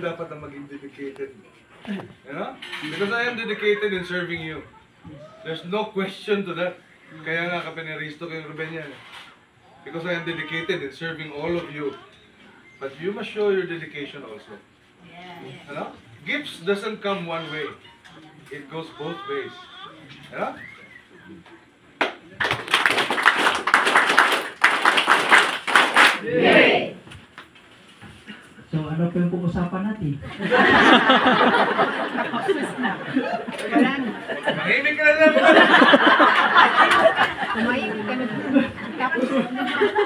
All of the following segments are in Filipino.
dapat na maging dedicated. You know? Because I am dedicated in serving you. There's no question to that. Kaya nga kapinaristo ko yung Ruben yan. Because I am dedicated in serving all of you. But you must show your dedication also. You know? Gifts doesn't come one way. It goes both ways. You know? Yay! So ano po yung pag-usapan natin? Mahimik ka na lang!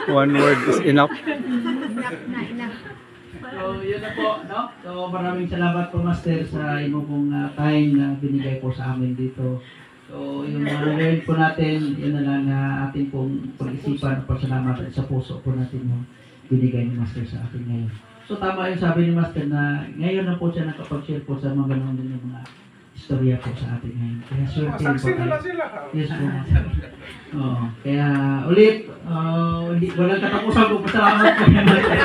One word is enough. So yun na po, no? So maraming salamat po Master sa imo pong time na binigay po sa amin dito. So yung learn po natin, yun na lang na ating pong pag-isipan, pasalamat at sa puso po natin yung binigay ni Master sa atin ngayon. So tama yung sabi ni Master na ngayon na po siya nakapag-share po sa mga ganun din yung mga istorya po sa atin ngayon. Kaya swerte po Saksi na tayo. lang sila. Yes po. Oo. Kaya ulit, walang katapusan po. Pasalamat po niya Master.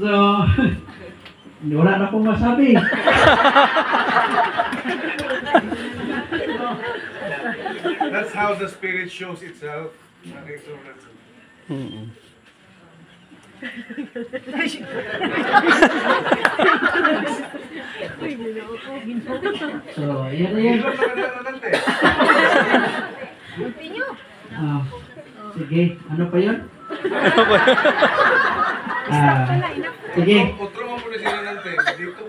So, wala na pong masabi. That's how the Spirit shows itself. Okay, so that's it. So, yan na yan. Ilong maganda eh. Sige, ano pa yun? Sige. Otro mo muna sila ng dito.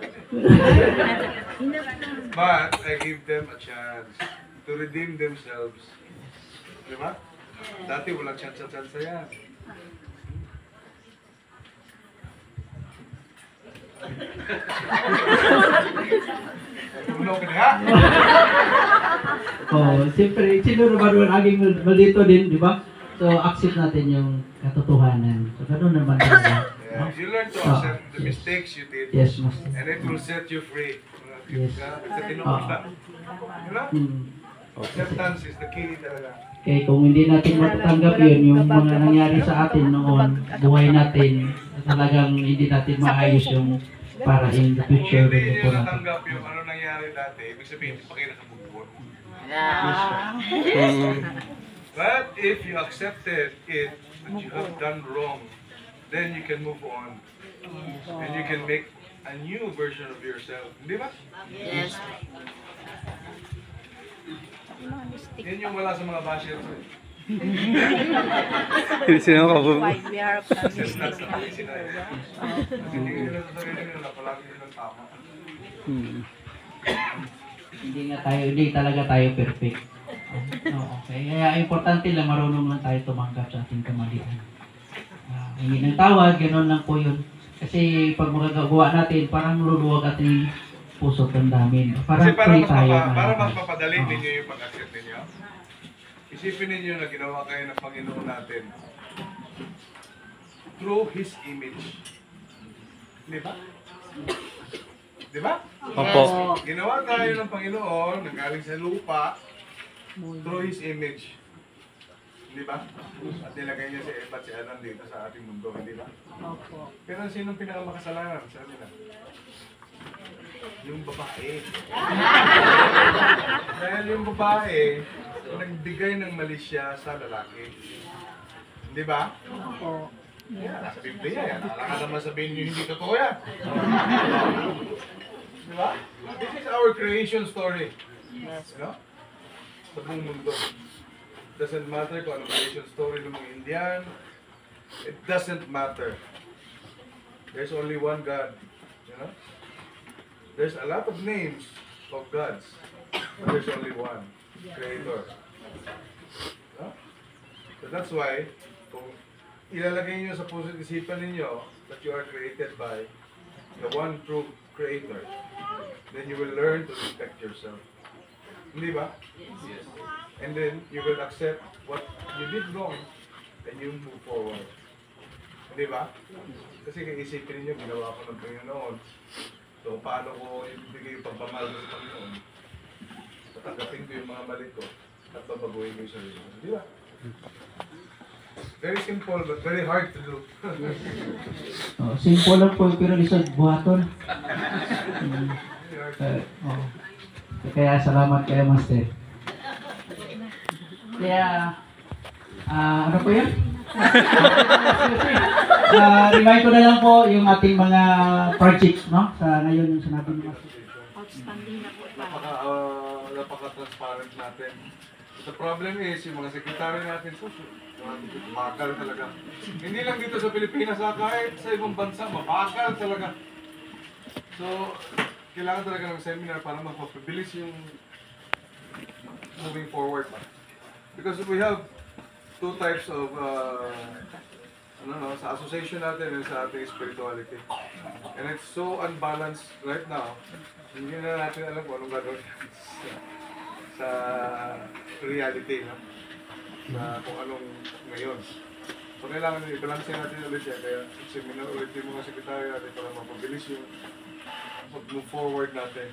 But I give them a chance to redeem themselves. Di ba? Dati walang chance-chance yan. Tumunog ka na ha? Siyempre, sino naman yung naging maldito din, di ba? So, accept natin yung katotohanan. So, gano'n naman talaga. Yeah, you learn to accept the mistakes you did. Yes, Master. And it will set you free. Yes. Diba? Acceptance is the key talaga. Okay, kung hindi natin matatanggap yun, yung mga nangyari sa atin noon, buhay natin, talagang hindi natin maayos yung para in the Kung future. hindi po nyo natin. natanggap yung ano nangyari dati, ibig sabihin, hindi pa kayo nakabugod. But if you accepted it, that you have done wrong, then you can move on. And you can make a new version of yourself. Di ba? Yes. Yan yung wala sa mga bashers. Sino ka po? We are Resistance na kami sila. Hindi nila sa sarili nila, palagi nilang tama. Hindi talaga tayo perfect. Okay, kaya importante lang marunong lang tayo tumanggap sa ating kamalian. Hindi ng tawad, gano'n lang po yun. Kasi pag magagawa natin, parang luluwag ating puso at damdamin. Parang free tayo. Para mas mapadali ninyo yung pag-accept ninyo. Isipin ninyo na ginawa kayo ng Panginoon natin through His image. Di ba? Di ba? Opo. Ginawa tayo ng Panginoon, nanggaling sa lupa, through His image. Di ba? At nilagay niya si Eva at si Adam dito sa ating mundo, di ba? Pero sinong pinakamakasalanan sa kanila? Yung babae. Dahil yung babae, nagbigay ng mali siya sa lalaki. Di ba? Yeah, sa Biblia yan. Alaka naman sabihin niyo hindi totoo yan. Di ba? This is our creation story. Yes. No? Sa buong mundo. Doesn't matter kung ano creation story ng mga Indian. It doesn't matter. There's only one God. You know? There's a lot of names of gods. But there's only one. Creator. No? So that's why, kung ilalagay niyo sa puso't isipan ninyo that you are created by the one true Creator, then you will learn to respect yourself. Hindi ba? Yes. And then you will accept what you did wrong and you move forward. Hindi ba? Kasi kung isipin ninyo, ginawa ko ng Panginoon. So, paano ko ibigay yung pagpamahal ko sa Panginoon? Tatanggapin ko yung mga mali ko at babaguhin ko yung sarili ko. Di ba? Very simple but very hard to do. Oh, simple lang po, pero lisod buhaton. Very hard. Oh. Kaya salamat kayo, Master. Kaya, ano po yun? Remind ko na lang po yung ating mga projects, no? Sa ngayon yung sinabi ni Master. Outstanding na po pa. Napaka-transparent natin. The problem is, yung mga sekretary natin, mabagal talaga. Hindi lang dito sa Pilipinas, kahit sa ibang bansa, mabagal talaga. So, kailangan talaga ng seminar para mapabilis yung moving forward. Because we have two types of, sa association natin and sa ating spirituality. And it's so unbalanced right now, hindi na natin alam kung anong gagawin sa reality, no? Na kung anong ngayon. So kailangan i-balance natin ulit yan, kaya seminar ulit yung mga sekretary natin para mapabilis yung mag-move forward natin.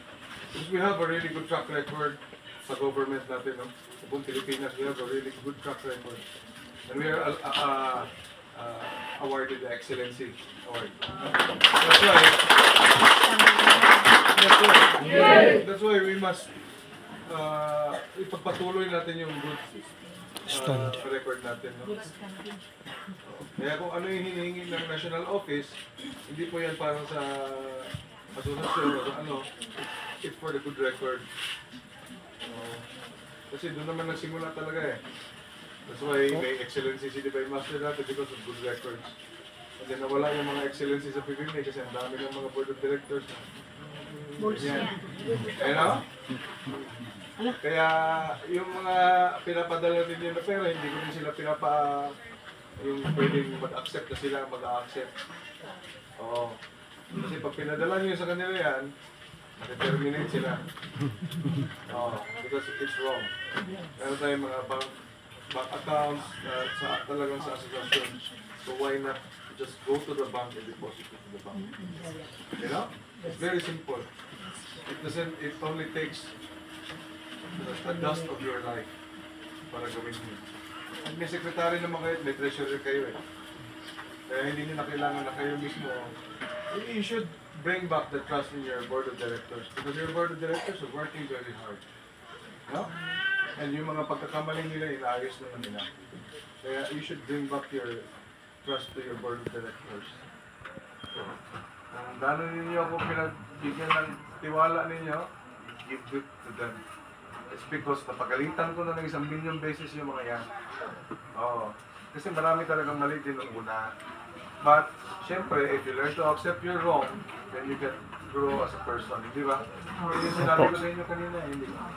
Because we have a really good track record sa government natin, no? Sa buong Pilipinas, we have a really good track record. And we are awarded the Excellency Award. That's why we must ipagpatuloy natin yung good record natin. No? Kaya kung ano yung hinihingi ng national office, hindi po yan parang sa asosasyon o ano, it's for the good record. Kasi doon naman nagsimula talaga eh. That's why may excellency si Divine Master natin because of good records. And then nawala yung mga excellency sa PBMA kasi ang dami ng mga board of directors. Yan. You know? Kaya yung mga pinapadala ninyo na pera, hindi ko rin sila yung pwedeng mag-accept na sila mag-accept. Oo. Kasi pag pinadala nyo sa kanila yan, determinate sila. Oo. Because it's wrong. Meron tayong mga bank accounts talagang sa asosasyon. So why not just go to the bank and deposit it to the bank? You know? It's very simple. It only takes the dust of your life para gawin mo. At may secretary naman kayo, may treasurer kayo eh. Kaya hindi nyo na kailangan na kayo mismo. You should bring back the trust in your board of directors because your board of directors are working very hard. No? And yung mga pagkakamali nila, inaayos naman nila. Kaya you should bring back your trust to your board of directors. So, kung gano'n ninyo ako pinagbigyan ng tiwala ninyo, give it to them. It's because napagalitan ko na ng 1 million beses yung mga yan. Oo. Kasi marami talagang mali din nung una. But, syempre, if you learn to accept your wrong, then you get grow as a person. Di ba? Yung sinabi ko sa inyo kanina, hindi ba?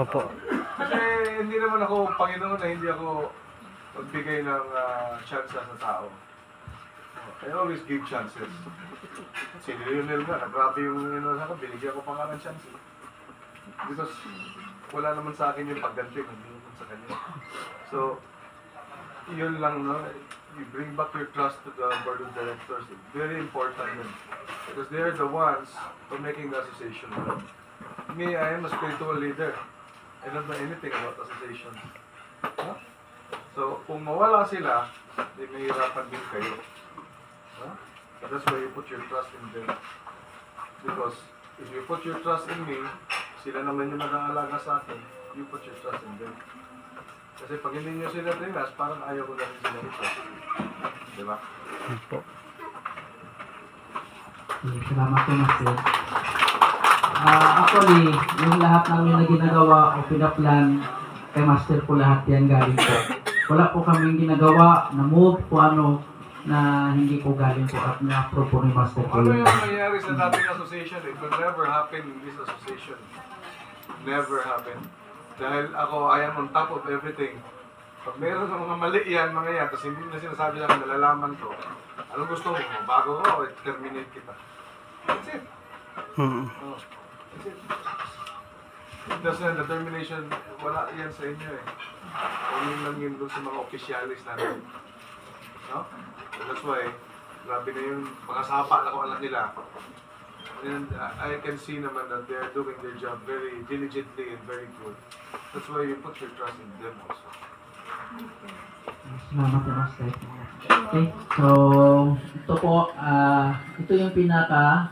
Opo. Kasi hindi naman ako Panginoon na hindi ako magbigay ng chance sa tao. I always give chances. Si Lionel nga, grabe yung sa akin, binigyan ko pa nga ng chance. Because wala naman sa akin yung pagganti, hindi naman sa kanya. So, yun lang, no? You bring back your trust to the board of directors. It's very important yun. Because they're the ones who are making the association. Me, I am a spiritual leader. I don't know anything about association. Huh? So, kung mawala sila, di mahirapan din kayo. Huh? So that's why you put your trust in them. Because if you put your trust in me, sila naman yung mag-aalaga sa akin, you put your trust in them. Kasi pag hindi nyo sila trinas, parang ayaw ko na rin sila ito. Diba? Opo. Salamat po, Master. Actually, yung lahat namin na ginagawa o pinaplan kay Master po lahat yan galing po. Wala po kaming ginagawa na move po ano na hindi po galing po at na-approve po ni Master po. Ano yung nangyayari sa dating association? It will never happen in this association. Never happen. Dahil ako, I am on top of everything. Pag meron ng mga mali yan, mga yan, tapos hindi na sinasabi lang, nalalaman ko, anong gusto mo? Bago ko, terminate kita. That's it. Oh, that's it. Kasi determination, wala yan sa inyo eh. Yun lang yun doon sa mga opisyalis natin. No? So that's why, grabe na yung mga sapa na kung alam nila. And I can see naman that they are doing their job very diligently and very good. That's why you put your trust in them also. Salamat po, Master. Okay, so ito po, ito yung pinaka